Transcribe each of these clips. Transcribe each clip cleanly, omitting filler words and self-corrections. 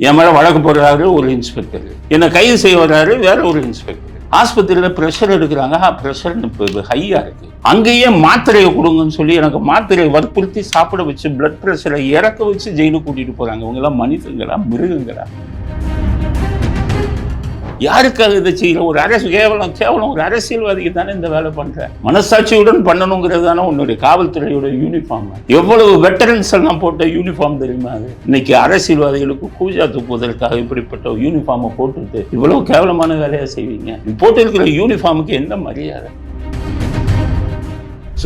என் மேலே வழக்கு போடுறாரு ஒரு இன்ஸ்பெக்டர், என்னை கைது செய்ய வர்றாரு வேற ஒரு இன்ஸ்பெக்டர். ஆஸ்பத்திரியில் ப்ரெஷர் எடுக்கிறாங்க, ப்ரெஷர் இப்போ ஹையாக இருக்கு. அங்கேயே மாத்திரையை கொடுங்கன்னு சொல்லி எனக்கு மாத்திரையை வற்புறுத்தி சாப்பிட வச்சு பிளட் ப்ரெஷரை இறக்க வச்சு ஜெயிலுக்கு கூட்டிட்டு போறாங்க. இவங்கெல்லாம் மனிதங்களா மிருகங்களா? யாருக்காக இதை செய்யல? ஒரு அரசு கேவலம் ஒரு அரசியல்வாதிக்கு தானே இந்த வேலை பண்ற. மனசாட்சியுடன் பண்ணணுங்கிறது தானே உன்னுடைய காவல்துறையோட யூனிஃபார்ம். எவ்வளவு வெட்டரன்ஸ் எல்லாம் போட்ட யூனிஃபார்ம் தெரியுமா அது? இன்னைக்கு அரசியல்வாதிகளுக்கு கூஜா தூக்குவதற்காக இப்படிப்பட்ட யூனிஃபார்மை போட்டுட்டு இவ்வளவு கேவலமான வேலையா செய்வீங்க? போட்டு இருக்கிற யூனிஃபார்முக்கு என்ன மரியாதை?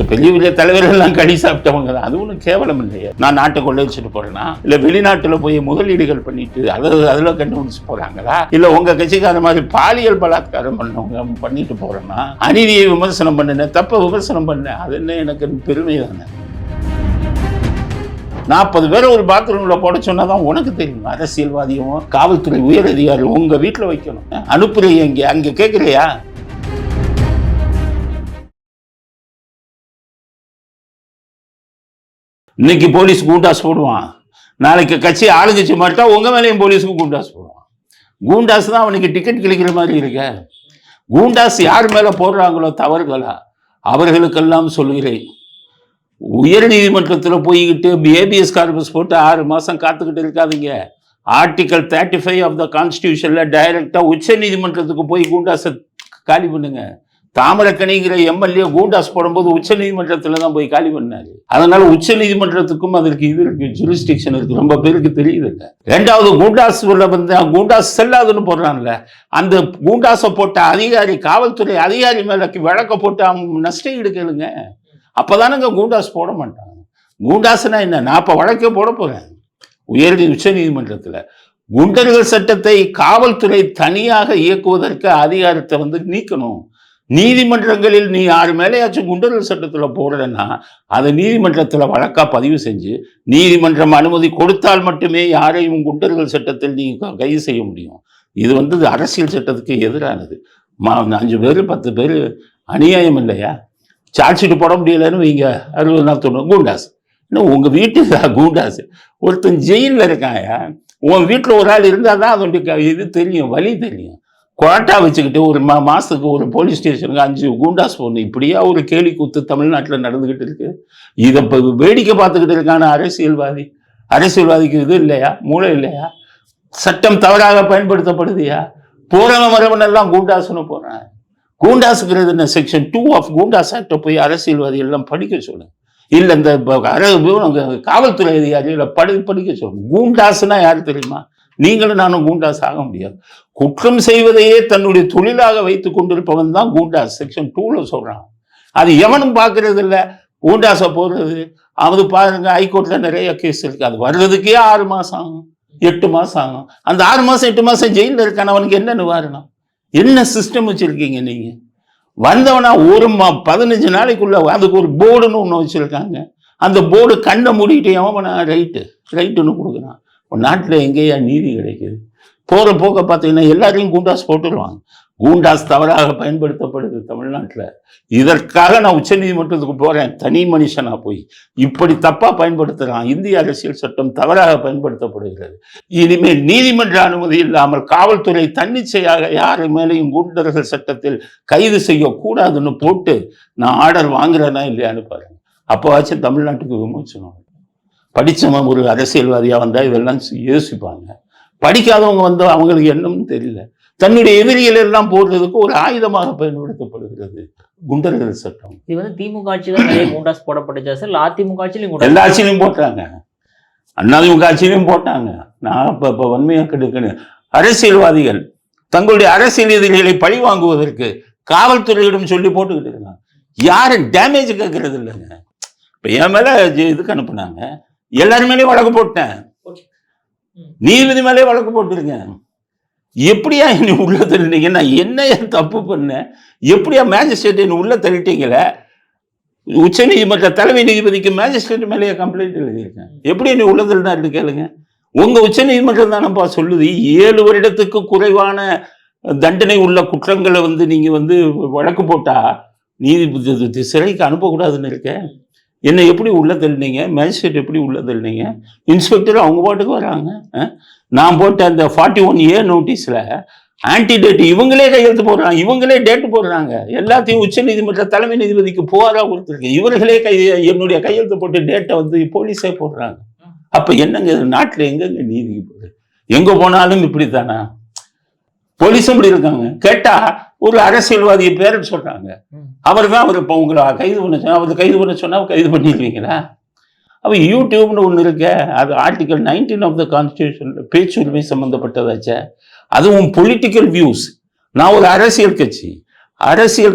பெரிய பெரிய தலைவர்கள்லாம் கடி சாப்பிட்டவங்க தான். அது ஒன்றும் கேவலம் இல்லையா? நான் நாட்டை கொள்ளையடிச்சிட்டு போறேன்னா, இல்லை வெளிநாட்டில் போய் முதலீடுகள் பண்ணிட்டு அதில் கண்டுபிடிச்சு போறாங்களா, இல்லை உங்க கட்சிக்கார மாதிரி பாலியல் பலாத்காரம் பண்ணவங்க பண்ணிட்டு போறேன்னா, அநீதியை விமர்சனம் பண்ணேன், தப்ப விமர்சனம் பண்ணேன், அது என்ன எனக்கு பெருமை தானே? 40 பேரை ஒரு பாத்ரூம்ல போட சொன்னாதான் உனக்கு தெரியும். அரசியல்வாதியும் காவல்துறை உயர் அதிகாரி உங்க வீட்டில் வைக்கணும். அனுப்புறீங்க அங்கே கேட்குறியா? இன்னைக்கு போலீஸ் கூண்டாஸ் போடுவான், நாளைக்கு கட்சி ஆளுங்கட்சி மாட்டா உங்க மேலேயும் போலீஸுக்கு கூண்டாஸ் போடுவான். கூண்டாஸ் தான் அவனுக்கு டிக்கெட் கிழிக்கிற மாதிரி இருக்க. கூண்டாஸ் யார் மேல போடுறாங்களோ தவறுகளா அவர்களுக்கெல்லாம் சொல்கிறேன், உயர் நீதிமன்றத்தில் போய்கிட்டு ஏபிஎஸ் கார்பஸ் போட்டு 6 மாசம் காத்துக்கிட்டு இருக்காதீங்க. ஆர்டிகல் 35 ஆஃப் த கான்ஸ்டியூஷன்ல டைரக்டா உச்ச நீதிமன்றத்துக்கு போய் கூண்டாஸை காலி பண்ணுங்க. தாமரக்கணிங்கிற எம்எல்ஏ கூண்டாஸ் போடும்போது உச்ச நீதிமன்றத்தில் தான் போய் காலி பண்ணாரு. அதனால உச்ச நீதிமன்றத்துக்கும் அதற்கு இது இருக்கு, ஜூரிஸ்டிக்ஷன் இருக்கு. ரொம்ப பேருக்கு தெரியுது இல்லை. 2வது கூண்டாஸ் வந்து கூண்டாஸ் செல்லாதுன்னு போடுறான்ல, அந்த கூண்டாஸை போட்ட அதிகாரி காவல்துறை அதிகாரி மேல வழக்க போட்டு அவங்க நஷ்டம் எடுக்கலுங்க. அப்பதானுங்க கூண்டாஸ் போட மாட்டாங்க. கூண்டாஸ்னா என்ன? நான் இப்ப வழக்கே போட போறேன் உச்ச நீதிமன்றத்தில். குண்டர்கள் சட்டத்தை காவல்துறை தனியாக இயக்குவதற்கு அதிகாரத்தை வந்து நீக்கணும். நீதிமன்றங்களில் நீ 6 மேலேயாச்சும் குண்டர்கள் சட்டத்தில் போடுறேன்னா அதை நீதிமன்றத்தில் வழக்கா பதிவு செஞ்சு நீதிமன்றம் அனுமதி கொடுத்தால் மட்டுமே யாரையும் குண்டர்கள் சட்டத்தில் நீ கைது செய்ய முடியும். இது வந்து அரசியல் சட்டத்துக்கு எதிரானது. 5 பேர் 10 பேர் அநியாயம் இல்லையா? சார்ஜ் ஷீட் போட முடியலன்னு வைங்க, 60 நாள் 90 கூண்டாஸ். இன்னும் உங்க வீட்டுக்கு கூண்டாஸ் ஒருத்தன் ஜெயிலில் இருக்காயா? உன் வீட்டில் ஒரு ஆள் இருந்தால் தான் அதோடைய இது தெரியும், வழி தெரியும். குவாட்டா வச்சுக்கிட்டு ஒரு மாசத்துக்கு ஒரு போலீஸ் ஸ்டேஷனுக்கு 5 கூண்டாஸ் போடணும். இப்படியா ஒரு கேலி கூத்து தமிழ்நாட்டில் நடந்துகிட்டு இருக்கு? இதை வேடிக்கை பார்த்துக்கிட்டு இருக்கான அரசியல்வாதிக்கு இது இல்லையா? மூளை இல்லையா? சட்டம் தவறாக பயன்படுத்தப்படுதியா? போறவன் வரவன் எல்லாம் கூண்டாசுன்னு போறான். கூண்டாசுங்கிறது என்ன? செக்ஷன் 2 ஆஃப் கூண்டாஸ் ஆக்டை போய் அரசியல்வாதிகள் எல்லாம் படிக்க சொல்லுங்க. இல்ல இந்த காவல்துறை அதிகாரிகளை படிக்க சொல்லுங்க. கூண்டாசுனா யாரு தெரியுமா? நீங்களும் நானும் கூண்டாஸ் ஆக முடியாது. குற்றம் செய்வதையே தன்னுடைய தொழிலாக வைத்துக் கொண்டிருப்பவன் தான் கூண்டாஸ். செக்ஷன் 2ல சொல்றான். அது எவனும் பார்க்கறது இல்லை. கூண்டாஸை போடுறது அது பாருங்க, ஹைகோர்ட்ல நிறைய கேஸ் இருக்கு. அது வர்றதுக்கே 6 மாசம் ஆகும், 8 மாசம் ஆகும். அந்த 6 மாசம் 8 மாசம் ஜெயிலில் இருக்கான அவனுக்கு என்ன நிவாரணம்? என்ன சிஸ்டம் வச்சிருக்கீங்க நீங்க? வந்தவனா ஒரு 15 நாளைக்குள்ள அதுக்கு ஒரு போர்டுன்னு ஒன்று வச்சிருக்காங்க. அந்த போர்டு கண்ணை மூடிட்டு எவன் ரைட்டுன்னு கொடுக்குறான். நாட்டில் எங்கேயா நீதி கிடைக்குது? போற போக்க பார்த்தீங்கன்னா எல்லாரையும் கூண்டாஸ் போட்டுருவாங்க. கூண்டாஸ் தவறாக பயன்படுத்தப்படுது தமிழ்நாட்டில். இதற்காக நான் உச்ச நீதிமன்றத்துக்கு போறேன், தனி மனுஷனா போய் இப்படி தப்பா பயன்படுத்துறான். இந்திய அரசியல் சட்டம் தவறாக பயன்படுத்தப்படுகிறது. இனிமேல் நீதிமன்ற அனுமதி இல்லாமல் காவல்துறை தன்னிச்சையாக யாரு மேலேயும் குண்டர்கள் சட்டத்தில் கைது செய்யக்கூடாதுன்னு போட்டு நான் ஆர்டர் வாங்குறேன்னா இல்லையான்னு பாருங்க. அப்போவாச்சும் தமிழ்நாட்டுக்கு விமோச்சனம். படித்தவன் ஒரு அரசியல்வாதியாக வந்தால் இதெல்லாம் யோசிப்பாங்க. படிக்காதவங்க வந்து அவங்களுக்கு என்னன்னு தெரியல. தன்னுடைய எதிரிகள் எல்லாம் போடுறதுக்கு ஒரு ஆயுதமாக பயன்படுத்தப்படுகிறது குண்டர்கள் சட்டம். இது வந்து திமுக ஆட்சியில் நிறைய கூண்டாஸ் போடப்பட்டுச்சா சார்? அதிமுக ஆட்சியிலும் எல்லா ஆட்சியிலையும் போட்டாங்க, அதிமுக ஆட்சியிலையும் போட்டாங்க. நான் இப்போ வன்மையாக கெடுக்கணும். அரசியல்வாதிகள் தங்களுடைய அரசியல் எதிரிகளை பழி வாங்குவதற்கு காவல்துறையிடம் சொல்லி போட்டுக்கிட்டு இருக்காங்க. யாரும் டேமேஜ் கேட்கறது இல்லைங்க. இப்போ என் மேலே இதுக்கு அனுப்புனாங்க, எல்லாரும் மேலேயும் வழக்கு போட்டேன். நீதிபதி மேலே வழக்கு போட்டுருங்க. எப்படியா என்னை உள்ள தள்ளிட்டீங்க? நான் என்ன தப்பு பண்ணேன்? எப்படியா மேஜிஸ்ட்ரேட் என்னை உள்ள தள்ளிட்டீங்களே? உச்ச நீதிமன்ற தலைமை நீதிபதிக்கு மேஜிஸ்ட்ரேட் மேலேயே கம்ப்ளைண்ட் எழுதியிருக்கேன். எப்படி என்னை உள்ள தள்ளினாரு கேளுங்க. உங்க உச்ச நீதிமன்றம் தானப்பா சொல்லுது 7 வருடத்துக்கு குறைவான தண்டனை உள்ள குற்றங்களை வந்து நீங்க வந்து வழக்கு போட்டா நீதிபதி சிறைக்கு அனுப்பக்கூடாதுன்னு இருக்கேன். என்னை எப்படி உள்ள தள்ளினீங்க? மேஜிஸ்ட்ரேட் எப்படி உள்ள தள்ளினீங்க? இன்ஸ்பெக்டர் அவங்க பாட்டுக்கு வராங்க. நான் போட்ட அந்த 41A நோட்டீஸில் ஆன்டிடேட் இவங்களே கையெழுத்து போடுறாங்க, இவங்களே டேட்டு போடுறாங்க. எல்லாத்தையும் உச்ச நீதிமன்ற தலைமை நீதிபதிக்கு புகாராக கொடுத்துருக்கேன். இவர்களே என்னுடைய கையெழுத்து போட்டு டேட்டை வந்து போலீஸே போடுறாங்க. அப்போ என்னங்க நாட்டில் எங்கெங்க நீதிக்கு போகுது? எங்கே போனாலும் இப்படி தானா? போலீஸும் இப்படி இருக்காங்க. கேட்டா ஒரு அரசியல்வாதியை பேரன்னு சொல்றாங்க. அவர் தான் அவர் இப்போ உங்களை கைது பண்ண சொன்னா, அவர் கைது பண்ண சொன்னா கைது பண்ணிடுவீங்களா? அப்போ யூடியூப்னு ஒன்று இருக்க, அது ஆர்டிகல் 19 ஆஃப் த கான்ஸ்டியூஷன் பேச்சுரிமை சம்பந்தப்பட்டதாச்சே. அதுவும் பொலிட்டிக்கல் வியூஸ். நான் ஒரு அரசியல்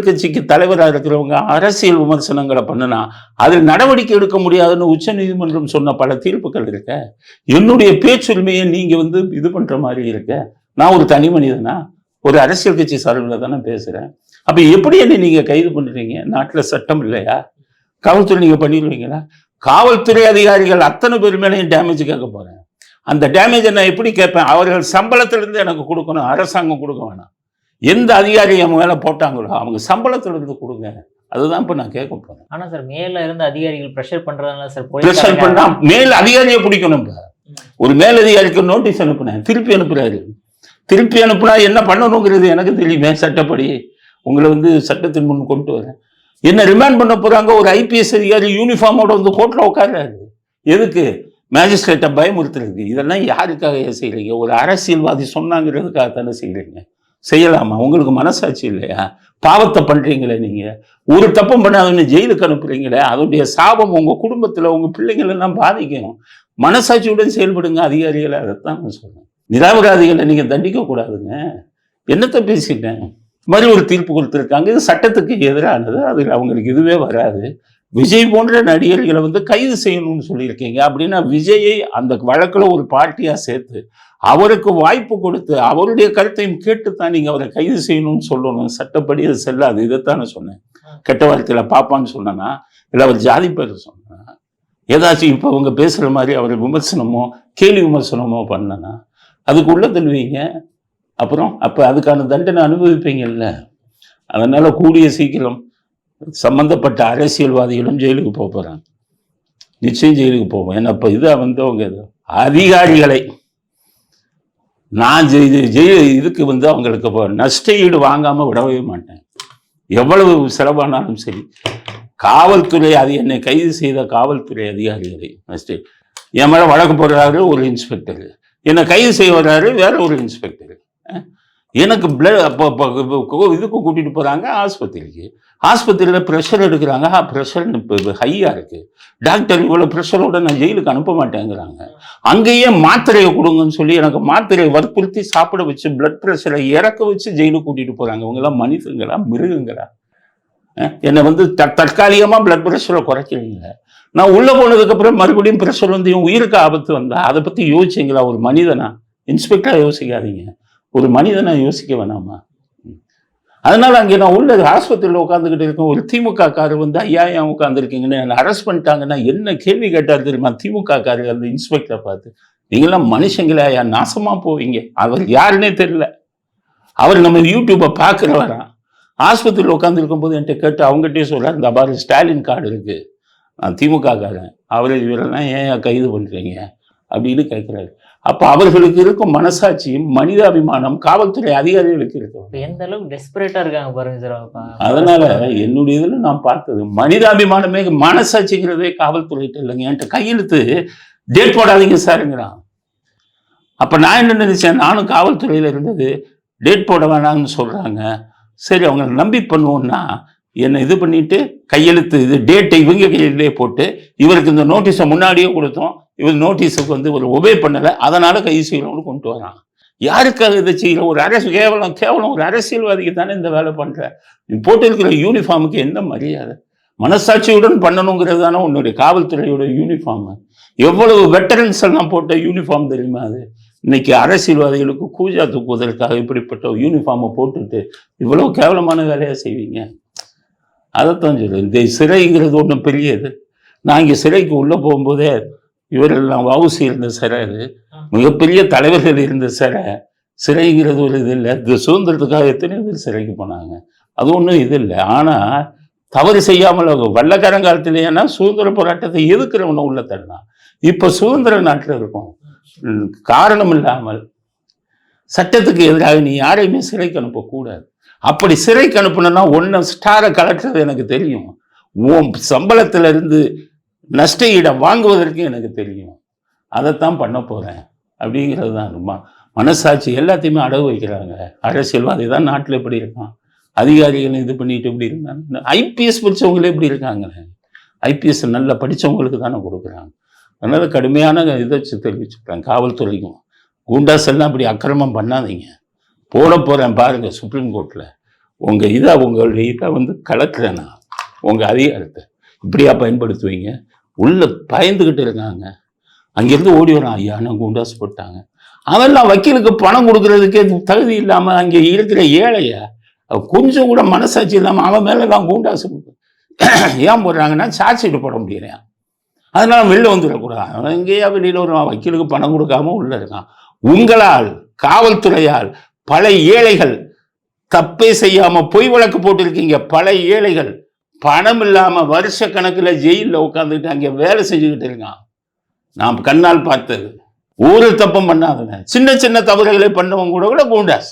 கட்சிக்கு தலைவராக இருக்கிறவங்க அரசியல் விமர்சனங்களை பண்ணினா அதில் நடவடிக்கை எடுக்க முடியாதுன்னு உச்ச நீதிமன்றம் சொன்ன பல தீர்ப்புகள் இருக்க. என்னுடைய பேச்சுரிமையை நீங்க வந்து இது பண்ற மாதிரி இருக்க. நான் ஒரு தனி மனிதனா? ஒரு அரசியல் கட்சி சார்பில் தானே பேசுறேன். அப்ப எப்படி என்ன நீங்க கைது பண்றீங்க? நாட்டில் சட்டம் இல்லையா? காவல்துறை நீங்க பண்ணிடுவீங்களா? காவல்துறை அதிகாரிகள் அத்தனை பேர் மேலேயும் டேமேஜ் கேட்க போறேன். அந்த டேமேஜை நான் எப்படி கேட்பேன்? அவர்கள் சம்பளத்திலிருந்து எனக்கு கொடுக்கணும், அரசாங்கம் கொடுக்க வேணாம். எந்த அதிகாரி அவங்க மேல போட்டாங்களோ அவங்க சம்பளத்திலிருந்து கொடுங்க. அதுதான் இப்ப நான் கேட்க போறேன். ஆனா சார், மேல இருந்து அதிகாரிகள் ப்ரெஷர் பண்றதுனால சார் ப்ரெஷர் பண்ணா மேல் அதிகாரியை பிடிக்கணும். ஒரு மேலதிகாரிக்கு நோட்டீஸ் அனுப்புனேன், திருப்பி அனுப்புறாரு. திருப்பி அனுப்புனா என்ன பண்ணணுங்கிறது எனக்கு தெரியுமே. சட்டப்படி உங்களை வந்து சட்டத்தின் முன் கொண்டு வரேன். என்ன ரிமாண்ட் பண்ண போறாங்க? ஒரு ஐபிஎஸ் அதிகாரி யூனிஃபார்மோட வந்து கோர்ட்ல உட்கார்றாரு. எதுக்கு? மேஜிஸ்ட்ரேட்டை பயமுறுத்துறதுக்கு. இதெல்லாம் யாருக்காக செய்யறீங்க? ஒரு அரசியல்வாதி சொன்னாங்கிறதுக்காக தானே செய்யறீங்க. செய்யலாமா? உங்களுக்கு மனசாட்சி இல்லையா? பாவத்தை பண்றீங்களே நீங்க. ஒரு தப்பும் பண்ணாதுன்னு ஜெயிலுக்கு அனுப்புறீங்களே, அதனுடைய சாபம் உங்க குடும்பத்துல உங்க பிள்ளைங்கள் எல்லாம் பாதிக்கும். மனசாட்சியுடன் செயல்படுங்க அதிகாரிகளை. அதைத்தான் நான் சொல்றேன். நிராபராதிகளை நீங்க தண்டிக்க கூடாதுங்க. என்னத்தை பேசிட்டேன்? மாதிரி ஒரு தீர்ப்பு கொடுத்துருக்காங்க. இது சட்டத்துக்கு எதிரானது. அதில் அவங்களுக்கு இதுவே வராது. விஜய் போன்ற நடிகர்களை வந்து கைது செய்யணும்னு சொல்லியிருக்கீங்க. அப்படின்னா விஜயை அந்த வழக்கில் ஒரு பார்ட்டியா சேர்த்து அவருக்கு வாய்ப்பு கொடுத்து அவருடைய கருத்தையும் கேட்டுத்தான் நீங்க அவரை கைது செய்யணும்னு சொல்லணும். சட்டப்படி அது செல்லாது. இதைத்தான் நான் சொன்னேன். கெட்ட வார்த்தையில பாப்பான்னு சொன்னா, இல்லை அவர் ஜாதி பேர் சொன்னா, ஏதாச்சும் இப்போ அவங்க பேசுற மாதிரி அவர் விமர்சனமோ கேலி விமர்சனமோ பண்ணனா அதுக்கு உள்ள தள்ளுவீங்க. அப்புறம் அப்போ அதுக்கான தண்டனை அனுபவிப்பீங்கல்ல. அதனால கூடிய சீக்கிரம் சம்பந்தப்பட்ட அரசியலுவாதிகளும் ஜெயிலுக்கு போகிறாங்க. நிச்சயம் ஜெயிலுக்கு போவோம். ஏன்னா இப்போ இதை வந்து அவங்க அதிகாரிகளை நான் இதுக்கு வந்து அவங்களுக்கு நஷ்ட ஈடு வாங்காம விடவே மாட்டேன். எவ்வளவு செலவானாலும் சரி. காவல்துறை என்னை கைது செய்த காவல்துறை அதிகாரிகளை நஷ்ட என் மேலே வழக்கு போடுறாரு ஒரு இன்ஸ்பெக்டர், என்னை கைது செய்ய வர்றாரு வேற ஒரு இன்ஸ்பெக்டர். எனக்கு இதுக்கு கூட்டிட்டு போறாங்க ஆஸ்பத்திரியில் ப்ரெஷர் எடுக்கிறாங்க. ப்ரெஷர் ஹையா இருக்கு. டாக்டர் இவ்வளவு ப்ரெஷரோட நான் ஜெயிலுக்கு அனுப்ப மாட்டேங்கிறாங்க. அங்கேயே மாத்திரையை கொடுங்கன்னு சொல்லி எனக்கு மாத்திரையை வற்புறுத்தி சாப்பிட வச்சு பிளட் ப்ரெஷரை இறக்க வச்சு ஜெயிலுக்கு கூட்டிட்டு போறாங்க. இவங்க எல்லாம் மனிதங்களா மிருகங்களா? என்னை வந்து தற்காலிகமா பிளட் ப்ரெஷரை குறைக்கிறீங்க. நான் உள்ள போனதுக்கு அப்புறம் மறுபடியும் ப்ரெஷர் வந்து இவன் உயிருக்கு ஆபத்து வந்தா அதை பத்தி யோசிச்சிங்களா? ஒரு மனிதனா? இன்ஸ்பெக்டரா யோசிக்காதீங்க, ஒரு மனிதனா யோசிக்க வேணாமா? அதனால அங்கே நான் உள்ள ஆஸ்பத்திரியில் உட்காந்துக்கிட்டு இருக்கேன். ஒரு திமுக காரர் வந்து ஐயா ஏன் உட்காந்துருக்கீங்கன்னு என்னை அரெஸ்ட் பண்ணிட்டாங்கன்னா என்ன கேள்வி கேட்டார் தெரியுமா? திமுக காரர் அந்த இன்ஸ்பெக்டரை பார்த்து, நீங்களாம் மனுஷங்களா? நாசமா போவீங்க. அவர் யாருன்னே தெரியல. அவர் நம்ம யூடியூப்பை பார்க்குறவரான். ஆஸ்பத்திரியில் உட்காந்துருக்கும் போது என்கிட்ட கேட்டு அவங்ககிட்டயே சொல்கிறார், இந்த பாரு ஸ்டாலின் கார்டு இருக்கு, நான் திமுக காரன், அவரை இவரெல்லாம் ஏன் கைது பண்ணுறீங்க அப்படின்னு கேட்குறாரு. அப்போ அவர்களுக்கு இருக்கும் மனசாட்சியும் மனிதாபிமானம் காவல்துறை அதிகாரிகளுக்கு இருக்கும். எந்த அளவுக்கு டெஸ்பரேட்டா இருக்காங்க பாருங்க சார். அதனால என்னுடைய இதில் நான் பார்த்தது மனிதாபிமானமே மனசாட்சிங்கிறதே காவல்துறையிட்ட இல்லைங்க. என்கிட்ட கையெழுத்து டேட் போடாதீங்க சாருங்கிறான். அப்போ நான் என்ன நினைச்சேன், நானும் காவல்துறையில் இருந்தது டேட் போட வேணாம்னு சொல்கிறாங்க. சரி அவங்க நம்பி பண்ணுவோம்னா என்னை இது பண்ணிட்டு கையெழுத்து இது டேட்டை இவங்க கையிலே போட்டு இவருக்கு இந்த நோட்டீஸை முன்னாடியே கொடுத்தோம், இவர் நோட்டீஸுக்கு வந்து ஒரு ஒபே பண்ணலை, அதனால கைது செய்யணும்னு கொண்டு வரான். யாருக்காக இதை செய்யல? ஒரு கேவலம் ஒரு அரசியல்வாதிக்கு தானே இந்த வேலை பண்ற. நீ போட்டிருக்கிற யூனிஃபார்முக்கு என்ன மரியாதை? மனசாட்சியுடன் பண்ணணுங்கிறது தானே உன்னுடைய காவல்துறையோட யூனிஃபார்ம். எவ்வளவு வெட்டரன்ஸ் எல்லாம் போட்ட யூனிஃபார்ம் தெரியுமா அது? இன்னைக்கு அரசியல்வாதிகளுக்கு கூஜா தூக்குவதற்காக இப்படிப்பட்ட யூனிஃபார்மை போட்டுட்டு இவ்வளவு கேவலமான வேலையா செய்வீங்க? அதைத்தான் சொல்லுவேன். இந்த சிறைங்கிறது ஒன்றும் பெரியது. நான் இங்கே சிறைக்கு உள்ளே போகும்போதே இவரெல்லாம் வவுசி இருந்த சிறை, அது மிகப்பெரிய தலைவர்கள் இருந்த சிறைங்கிறது ஒரு இது இல்லை. இது சுதந்திரத்துக்காக எத்தனையோ பேர் சிறைக்கு போனாங்க, அது ஒன்றும் இது இல்லை. ஆனால் தவறு செய்யாமல் வெள்ளக்காரங்காலத்திலேனா சுதந்திர போராட்டத்தை எதுக்குறவனை உள்ள தள்ளலாம். இப்போ சுதந்திர நாட்டில் இருக்கும். காரணம் இல்லாமல் சட்டத்துக்கு எதிராக நீ யாரையுமே சிறைக்கு அனுப்பக்கூடாது. அப்படி சிறைக்கு அனுப்பணும்னா ஒன்று ஸ்டாரை கலட்டுறது எனக்கு தெரியும், உன் சம்பளத்திலிருந்து நஷ்ட ஈடம் வாங்குவதற்கு எனக்கு தெரியும், அதைத்தான் பண்ண போகிறேன் அப்படிங்கிறது தான். மனசாட்சி எல்லாத்தையுமே அடகு வைக்கிறாங்க. அரசியல்வாதி தான் நாட்டில் எப்படி இருக்கான், அதிகாரிகள் இது பண்ணிட்டு எப்படி இருக்காங்க, ஐபிஎஸ் படித்தவங்களே எப்படி இருக்காங்க, ஐபிஎஸ் நல்லா படித்தவங்களுக்கு தானே கொடுக்குறாங்க. அதனால் கடுமையான இதை தெரிவிச்சுக்கிறேன் காவல்துறைக்கும். குண்டாஸ் எல்லாம் அப்படி அக்கிரமம் பண்ணாதீங்க, போட போகிறேன் பாருங்கள் சுப்ரீம் கோர்ட்டில். உங்களுடைய இதை கலக்கிறேன் நான், உங்கள் அதிகாரத்தை இப்படியா பயன்படுத்துவீங்க? உள்ள பயந்துக்கிட்டு இருக்காங்க, அங்கேருந்து ஓடி வரான், ஐயா நான் குண்டாஸ் போட்டாங்க. அவெல்லாம் வக்கீலுக்கு பணம் கொடுக்கறதுக்கே தகுதி இல்லாமல் அங்கே இருக்கிற ஏழைய கொஞ்சம் கூட மனசாட்சி இல்லாமல் அவன் மேலே தான் குண்டாஸ் ஏன் போடுறாங்கன்னா சார்ஜ் ஷீட் போட முடியலையா, அதனால வெளில வந்துடக்கூடாது. அவன் எங்கேயா வெளியில் வருவான், வக்கீலுக்கு பணம் கொடுக்காம உள்ள இருக்கான். உங்களால் காவல்துறையால் பல ஏழைகள் தப்பே செய்யாம பொய் வழக்கு போட்டிருக்கீங்க. பல ஏழைகள் பணம் இல்லாம வருஷ கணக்கில் ஜெயிலில் உட்காந்துக்கிட்டு அங்கே வேலை செஞ்சுக்கிட்டு இருக்கான். நான் கண்ணால் பார்த்தது. ஒரு தப்பம் பண்ணாதவங்க, சின்ன சின்ன தவறுகளை பண்ணவங்க கூட குண்டாஸ்.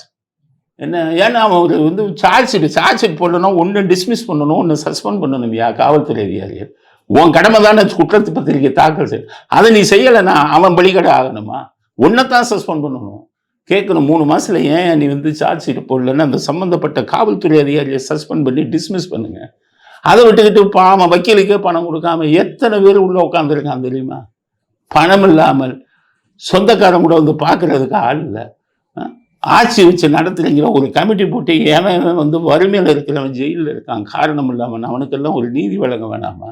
என்ன ஏன்னா அவன் சார்ஜ் ஷீட் போடணும், ஒன்று டிஸ்மிஸ் பண்ணணும், ஒன்று சஸ்பெண்ட் பண்ணணும். காவல்துறை அதிகாரிகள் உன் கடமை தானே குற்றத்து பத்திரிகை தாக்கல் செய்ய, அதை நீ செய்யலைன்னா அவன் பலிகடை ஆகணுமா? ஒன்றைத்தான் சஸ்பெண்ட் பண்ணணும், கேட்கணும் 3 மாதத்துல ஏன் நீ சார்ஜ் ஷீட் போடலன்னு அந்த சம்மந்தப்பட்ட காவல்துறை அதிகாரியை சஸ்பெண்ட் பண்ணி டிஸ்மிஸ் பண்ணுங்க. அதை விட்டுக்கிட்டு பாவம் வக்கீலுக்கே பணம் கொடுக்காம எத்தனை பேர் உள்ள உட்காந்துருக்கான் தெரியுமா? பணம் இல்லாமல் சொந்தக்காரன் கூட பார்க்கறதுக்கு ஆள் இல்லை. ஆட்சி வச்சு நடத்துறீங்கிற ஒரு கமிட்டி போட்டு ஏன் வறுமையில் இருக்கிறவன் ஜெயிலில் இருக்கான் காரணம் இல்லாமல், அவனுக்கெல்லாம் ஒரு நீதி வழங்க வேணாமா?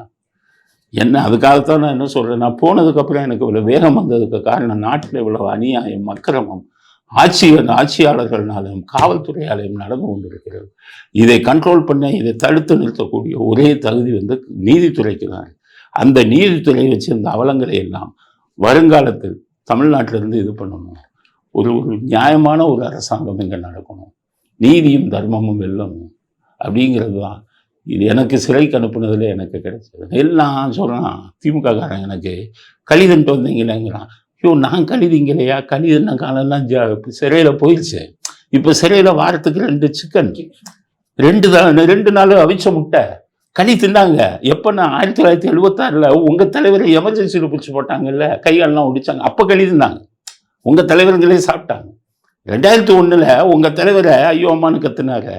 என்ன அதுக்காகத்தான் நான் என்ன சொல்கிறேன், நான் போனதுக்கப்புறம் எனக்கு இவ்வளோ வேகம் வந்ததுக்கு காரணம் நாட்டில் இவ்வளோ அநியாயம் அக்கிரமம் ஆட்சியாளர்களாலையும் காவல்துறையாலையும் நடந்து கொண்டிருக்கிறது. இதை கண்ட்ரோல் பண்ண, இதை தடுத்து நிறுத்தக்கூடிய ஒரே தகுதி நீதித்துறைக்கு தான். அந்த நீதித்துறை வச்சு இந்த அவலங்களை எல்லாம் வருங்காலத்தில் தமிழ்நாட்டிலிருந்து இது பண்ணணும். ஒரு நியாயமான ஒரு அரசாங்கம் இங்கே நடக்கணும், நீதியும் தர்மமும் வெல்லணும் அப்படிங்கிறது தான். இது எனக்கு சிறைக்கு அனுப்புனதில் எனக்கு கிடைச்சது. எல்லாம் சொல்கிறான் திமுக காரன், எனக்கு கழிதுன்ட்டு வந்தீங்களேங்கிறான். ஐயோ நான் கழிதிங்களையா, கழிதுன்ன காலம்லாம் சிறையில் போயிடுச்சு. இப்போ சிறையில் வாரத்துக்கு 2 சிக்கன், 2 நாள் அவிச்ச முட்டை களி தின்னாங்க. எப்போன்னா 1976 உங்கள் தலைவரை எமர்ஜென்சியில் பிடிச்சி போட்டாங்கல்ல, கைகாலெலாம் ஒடிச்சாங்க, அப்போ களி தின்னாங்க. உங்கள் தலைவர்களே சாப்பிட்டாங்க. 2001 உங்கள் தலைவரை ஐயோ அம்மானு கத்துனாரு,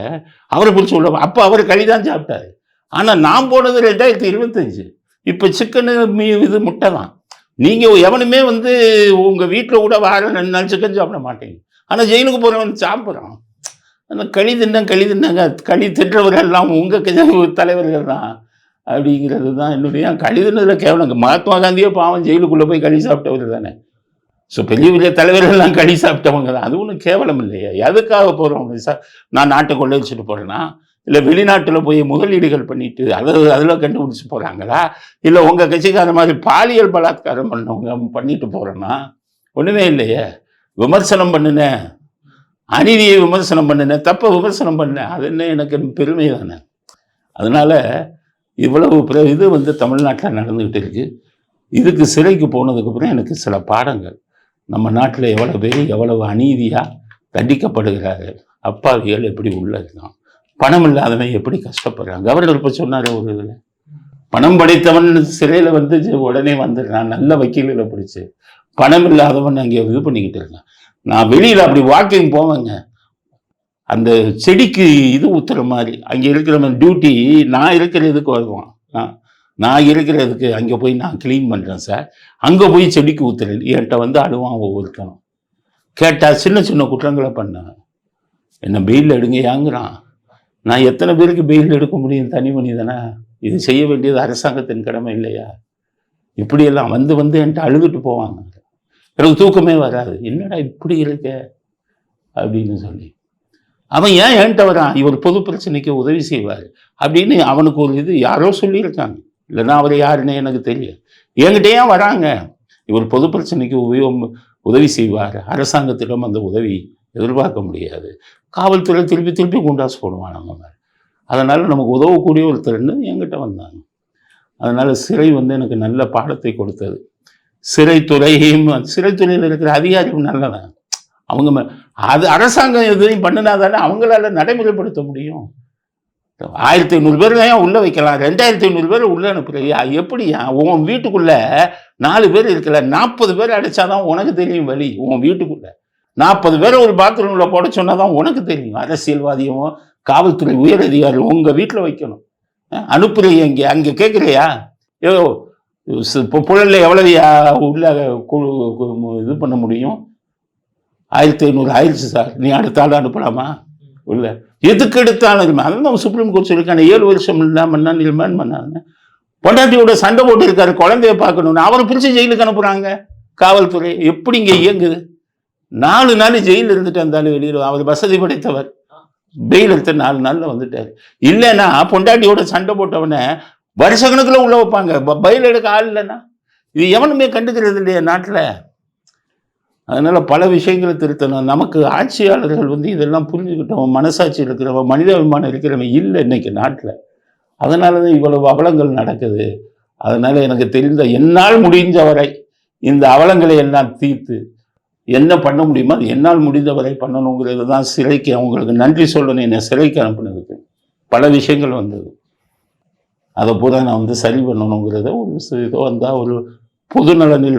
அவரை பிடிச்சி உள்ள, அப்போ அவர் களி தான் சாப்பிட்டாரு. ஆனால் நான் போனது 2025. இப்போ சிக்கனு இது முட்டை தான். நீங்கள் எவனுமே உங்கள் வீட்டில் கூட வாரம் 2 நாள் சிக்கன் சாப்பிட மாட்டீங்க. ஆனால் ஜெயிலுக்கு போகிறவன் சாப்பிட்றான். ஆனால் களி தின்னாங்க, களி தின்றவரெல்லாம் உங்கள் தலைவர்கள் தான் அப்படிங்கிறது தான் என்னுடைய. களி தின்னதில் கேவலங்க. மகாத்மா காந்தியே பாவம் ஜெயிலுக்குள்ளே போய் களி சாப்பிட்டவர் தானே. ஸோ பெரிய பெரிய தலைவர்கள்லாம் களி சாப்பிட்டவங்க தான். அது ஒன்றும் கேவலம் இல்லையா? எதுக்காக போகிறோம் சார்? நான் நாட்டை கொள்ளையடிச்சிட்டு போகிறேன்னா, இல்லை வெளிநாட்டில் போய் முதலீடுகள் பண்ணிட்டு அதில் கண்டுபிடிச்சி போகிறாங்களா, இல்லை உங்கள் கட்சிக்கார மாதிரி பாலியல் பலாத்காரம் பண்ணவங்க பண்ணிட்டு போகிறேன்னா? ஒன்றுமே இல்லையே. விமர்சனம் பண்ணினேன், அநீதியை விமர்சனம் பண்ணினேன், தப்பை விமர்சனம் பண்ணேன், அது என்ன எனக்கு பெருமை தானே. அதனால் இவ்வளவு இது தமிழ்நாட்டில் நடந்துக்கிட்டு இருக்குது. இதுக்கு சிறைக்கு போனதுக்கப்புறம் எனக்கு சில பாடங்கள், நம்ம நாட்டில் எவ்வளோ பேர் எவ்வளவு அநீதியாக தண்டிக்கப்படுகிறார்கள், அப்பாவிகள் எப்படி உள்ள இருக்கான், பணம் இல்லாதவன் எப்படி கஷ்டப்படுறான். கவர்னர் இப்போ சொன்னார் ஒரு இதில், பணம் படைத்தவன் சிறையில் உடனே வந்துடுறான், நல்ல வக்கீல்களை பிடிச்சி. பணம் இல்லாதவன் அங்கே இது பண்ணிக்கிட்டு இருக்கான். நான் வெளியில் அப்படி வாக்கிங் போவேங்க, அந்த செடிக்கு இது ஊத்துற மாதிரி அங்கே இருக்கிறவன் டியூட்டி நான் இருக்கிறதுக்கு வருவான். நான் இருக்கிறதுக்கு அங்கே போய் நான் க்ளீன் பண்ணுறேன் சார், அங்கே போய் செடிக்கு ஊத்துறேன் என்கிட்ட அழுவான் ஒவ்வொருத்தனும். கேட்டால் சின்ன சின்ன குற்றங்களை பண்ணேன், என்னை பெயில் எடுங்கயாங்கிறான். நான் எத்தனை பேருக்கு பெயில் எடுக்க முடியும் தனி மனிதனா? இது செய்ய வேண்டியது அரசாங்கத்தின் கடமை இல்லையா? இப்படியெல்லாம் என்கிட்ட அழுதுட்டு போவாங்க. எனக்கு தூக்கமே வராது, என்னடா இப்படி இருக்க அப்படின்னு சொல்லி. அவன் ஏன் என்கிட்ட வரான்? இவர் பொது பிரச்சனைக்கு உதவி செய்வார் அப்படின்னு அவனுக்கு ஒரு இது யாரோ சொல்லியிருக்காங்க. இல்லைன்னா அவர் யாருன்னு எனக்கு தெரியும். என்கிட்ட ஏன் வராங்க? இவர் பொது பிரச்சனைக்கு உதவி செய்வார், அரசாங்கத்திடம் அந்த உதவி எதிர்பார்க்க முடியாது. காவல்துறை திருப்பி குண்டாசு போடுவான் நம்ம மேலே. அதனால் நமக்கு உதவக்கூடிய ஒருத்தர்னு என்கிட்ட வந்தாங்க. அதனால் சிறை எனக்கு நல்ல பாடத்தை கொடுத்தது. சிறைத்துறையில் இருக்கிற அதிகாரிகள் நல்லவன். அவங்க அது அரசாங்கம் எதையும் பண்ணினாதானே அவங்களால நடைமுறைப்படுத்த முடியும். 1500 பேர் தான் உள்ள வைக்கலாம், 2500 பேர் உள்ள அனுப்புறியா? எப்படியா? உன் வீட்டுக்குள்ள 4 பேர் இருக்கல, 40 பேர் அடைச்சாதான் உனக்கு தெரியும் வழி. உன் வீட்டுக்குள்ள 40 பேரை ஒரு பாத்ரூம்ல போட சொன்னாதான் உனக்கு தெரியும். அரசியல்வாதியும் காவல்துறை உயர் அதிகாரி உங்க வீட்டில் வைக்கணும். அனுப்புறீங்க இங்கே, அங்கே கேட்குறியா? இப்போ புழல்ல எவ்வளவு உள்ள இது பண்ண முடியும்? 1500 ஆயிடுச்சு சார், நீ அடுத்த ஆள் அனுப்பலாமா? இல்ல, எதுக்கு எடுத்தாலும் அதான் சுப்ரீம் கோர்ட் சொல்லியிருக்காங்க, 7 வருஷம் இல்லாம ரிமாண்ட் பண்ணாங்க. பொண்டாட்டியோட சண்டை போட்டு இருக்காரு, குழந்தைய பார்க்கணும்னு அவரை பிரிச்சு ஜெயிலுக்கு அனுப்புறாங்க காவல்துறை. எப்படி இங்க இயங்குது? 4 நாள் ஜெயிலில் இருந்துட்டு வந்தாலும் வெளியில் அவர் வசதி படைத்தவர், பெயில் எடுத்து 4 நாள்ல வந்துட்டாரு. இல்லைன்னா பொண்டாட்டியோட சண்டை போட்டவனை வருஷக்கணக்கில் உள்ள வைப்பாங்க, பயில் எடுக்க ஆள் இல்லைன்னா. இது எவனுமே கண்டுக்கிறது இல்லையா நாட்டில்? அதனால பல விஷயங்களை திருத்தணும். நமக்கு ஆட்சியாளர்கள் இதெல்லாம் புரிஞ்சுக்கிட்டவன், மனசாட்சி இருக்கிறவன், மனிதாபிமானம் இருக்கிறவன் இல்லை இன்னைக்கு நாட்டில். அதனால தான் இவ்வளவு அவலங்கள் நடக்குது. அதனால எனக்கு தெரிந்த என்னால் முடிஞ்ச வரை இந்த அவலங்களை எல்லாம் தீர்த்து என்ன பண்ண முடியுமோ அது என்னால் முடிந்தவரை பண்ணணுங்கிறது தான். சிறைக்கு அவங்களுக்கு நன்றி சொல்லணும். என்னை சிறைக்கு அனுப்புனதுக்கு பல விஷயங்கள் வந்தது, அதை பூரா நான் சரி பண்ணணுங்கிறத ஒரு இதோ வந்தால் ஒரு பொது நலனில்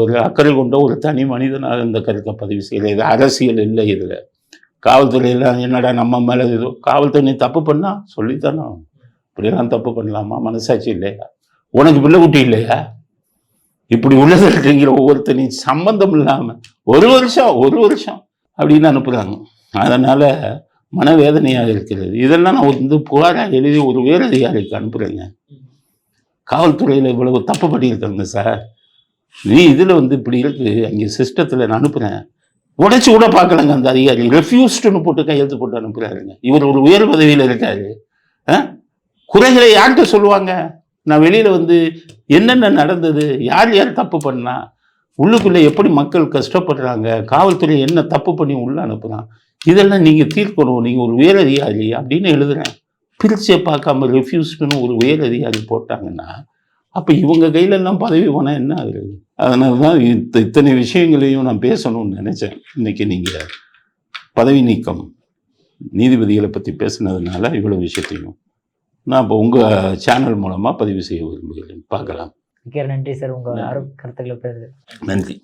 ஒரு அக்கறை கொண்ட ஒரு தனி மனிதனாக இந்த கருத்தை பதிவு செய்யலை. இது அரசியல் இல்லை. இதில் காவல்துறையில் என்னடா நம்ம மேலே ஏதோ காவல்துறை நீ தப்பு பண்ணா சொல்லித்தானே, இப்படியெல்லாம் தப்பு பண்ணலாமா? மனசாட்சி இல்லையா? உனக்கு பிள்ளை குட்டி இல்லையா? இப்படி உள்ளதுங்கிற ஒவ்வொருத்தனி சம்பந்தம் இல்லாமல் ஒரு வருஷம் அப்படின்னு அனுப்புகிறாங்க. அதனால் மனவேதனையாக இருக்கிறது. இதெல்லாம் நான் புகாராக எழுதி ஒரு உயர் அதிகாரிக்கு அனுப்புகிறேங்க. காவல்துறையில் இவ்வளவு தப்பு பண்ணியிருக்காங்க சார், நீ இதில் இப்படி இருக்குது அங்கே சிஸ்டத்தில் நான் அனுப்புகிறேன். உடைச்சு கூட பார்க்கலங்க அந்த அதிகாரி, ரெஃப்யூஸ்டுன்னு போட்டு கையெழுத்து போட்டு அனுப்புகிறாருங்க. இவர் ஒரு உயர் பதவியில் இருக்காரு. குறைகளை யார்கிட்ட சொல்லுவாங்க? நான் வெளியில் என்னென்ன நடந்தது, யார் யார் தப்பு பண்ணா, உள்ளுக்குள்ளே எப்படி மக்கள் கஷ்டப்படுறாங்க, காவல்துறை என்ன தப்பு பண்ணி உள்ளே அனுப்புகிறான், இதெல்லாம் நீங்கள் தீர்க்கணும், நீங்கள் ஒரு உயர் அதிகாரி அப்படின்னு எழுதுகிறேன். பிரிச்சே பார்க்காம ரெஃப்யூஸ்டுன்னு ஒரு உயர் அதிகாரி போட்டாங்கன்னா அப்போ இவங்க கையிலெல்லாம் பதவி போனால் என்ன ஆகுது? அதனால தான் இத்தனை விஷயங்களையும் நான் பேசணும்னு நினச்சேன். இன்னைக்கு நீங்கள் பதவி நீக்கம் நீதிபதிகளை பற்றி பேசுனதுனால இவ்வளோ விஷயத்தையும் நான் இப்போ உங்கள் சேனல் மூலமாக பதிவு செய்ய விரும்புகிறேன். பார்க்கலாம். நன்றி சார், உங்கள் கருத்துக்களை பேசுகிறேன். நன்றி.